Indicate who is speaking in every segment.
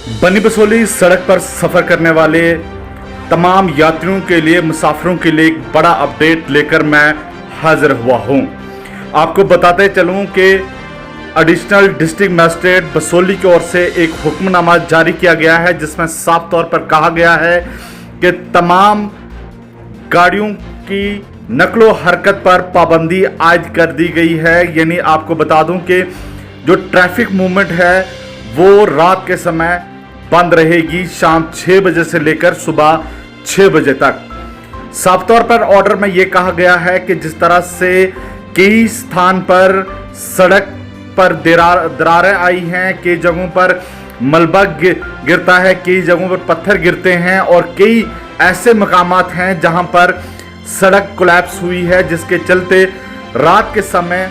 Speaker 1: बनी बसोली सड़क पर सफ़र करने वाले तमाम यात्रियों के लिए, मुसाफिरों के लिए एक बड़ा अपडेट लेकर मैं हाजिर हुआ हूं। आपको बताते चलूं कि एडिशनल डिस्ट्रिक्ट मजिस्ट्रेट बसोली की ओर से एक हुक्मनामा जारी किया गया है, जिसमें साफ तौर पर कहा गया है कि तमाम गाड़ियों की नकलो हरकत पर पाबंदी आयद कर दी गई है। यानी आपको बता दूं कि जो ट्रैफिक मूवमेंट है वो रात के समय बंद रहेगी, शाम 6 बजे से लेकर सुबह 6 बजे तक। साफ तौर पर ऑर्डर में यह कहा गया है कि जिस तरह से कई स्थान पर सड़क पर दरारें आई हैं, कई जगहों पर मलबा गिरता है, कई जगहों पर पत्थर गिरते हैं और कई ऐसे मकामात हैं जहां पर सड़क कोलैप्स हुई है, जिसके चलते रात के समय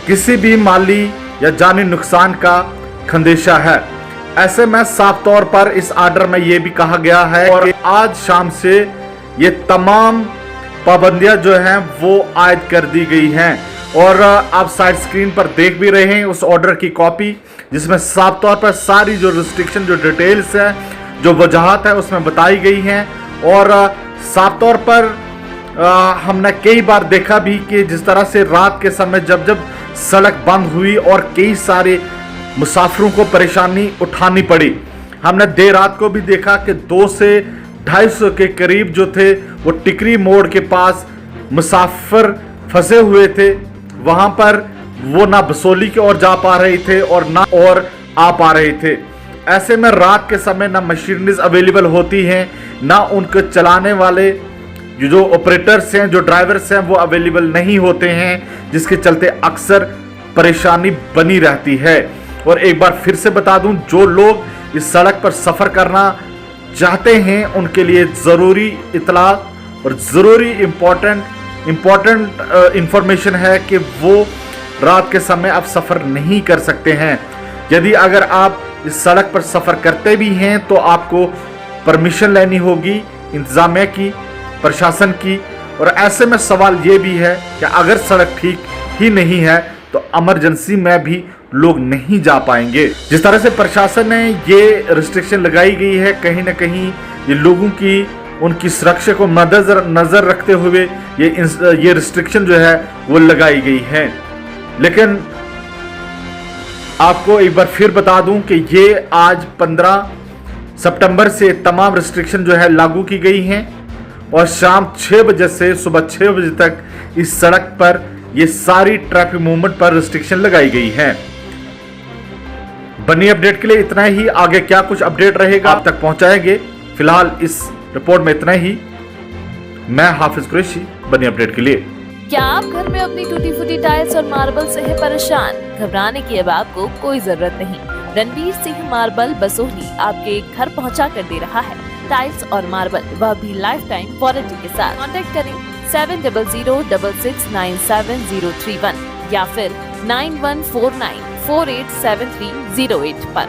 Speaker 1: किसी भी माली या जानी नुकसान का खंदेशा है। ऐसे में साफ तौर पर इस आर्डर में यह भी कहा गया है और आज शाम से ये तमाम पाबंदियां जो हैं वो आयद कर दी गई हैं। और आप साइड स्क्रीन पर देख भी रहे हैं उस ऑर्डर की कॉपी, जिसमें साफ तौर पर सारी जो रिस्ट्रिक्शन, जो डिटेल्स है, जो वजहात है उसमें बताई गई हैं। और साफ तौर पर हमने कई बार देखा भी कि जिस तरह से रात के समय जब सड़क बंद हुई और कई सारे मुसाफिरों को परेशानी उठानी पड़ी। हमने देर रात को भी देखा कि 200 से 250 के करीब जो थे वो टिकरी मोड़ के पास मुसाफिर फंसे हुए थे। वहां पर वो ना बसोली की ओर जा पा रहे थे और ना और आ पा रहे थे। ऐसे में रात के समय ना मशीनरीज अवेलेबल होती हैं, ना उनको चलाने वाले जो ऑपरेटर्स हैं, जो ड्राइवर्स हैं वो अवेलेबल नहीं होते हैं, जिसके चलते अक्सर परेशानी बनी रहती है। और एक बार फिर से बता दूं, जो लोग इस सड़क पर सफ़र करना चाहते हैं उनके लिए ज़रूरी इतला और ज़रूरी इम्पोर्टेंट इंफॉर्मेशन है कि वो रात के समय अब सफ़र नहीं कर सकते हैं। यदि अगर आप इस सड़क पर सफ़र करते भी हैं तो आपको परमिशन लेनी होगी इंतज़ामिया की, प्रशासन की। और ऐसे में सवाल ये भी है कि अगर सड़क ठीक ही नहीं है तो इमरजेंसी में भी लोग नहीं जा पाएंगे। जिस तरह से प्रशासन ने ये रिस्ट्रिक्शन लगाई गई है, कहीं ना कहीं ये लोगों की, उनकी सुरक्षा को नजर रखते हुए ये रिस्ट्रिक्शन जो है वो लगाई गई है। लेकिन आपको एक बार फिर बता दूं कि ये आज 15 सितंबर से तमाम रिस्ट्रिक्शन जो है लागू की गई हैं और शाम 6 बजे से सुबह 6 बजे तक इस सड़क पर ये सारी ट्रैफिक मूवमेंट पर रिस्ट्रिक्शन लगाई गई है। बनी अपडेट के लिए इतना ही। आगे क्या कुछ अपडेट रहेगा आप तक पहुंचाएंगे। फिलहाल इस रिपोर्ट में इतना ही। मैं हाफिज कुरैशी, बनी अपडेट के लिए।
Speaker 2: क्या आप घर में अपनी टूटी फूटी टाइल्स और मार्बल से है परेशान? घबराने की अब आपको कोई जरूरत नहीं। रणवीर सिंह मार्बल बसोली आपके घर पहुंचा कर दे रहा है टाइल्स और मार्बल, वह भी लाइफ टाइम वारंटी के साथ। कॉन्टेक्ट करें 7006697031 या फिर 9149487308 पर।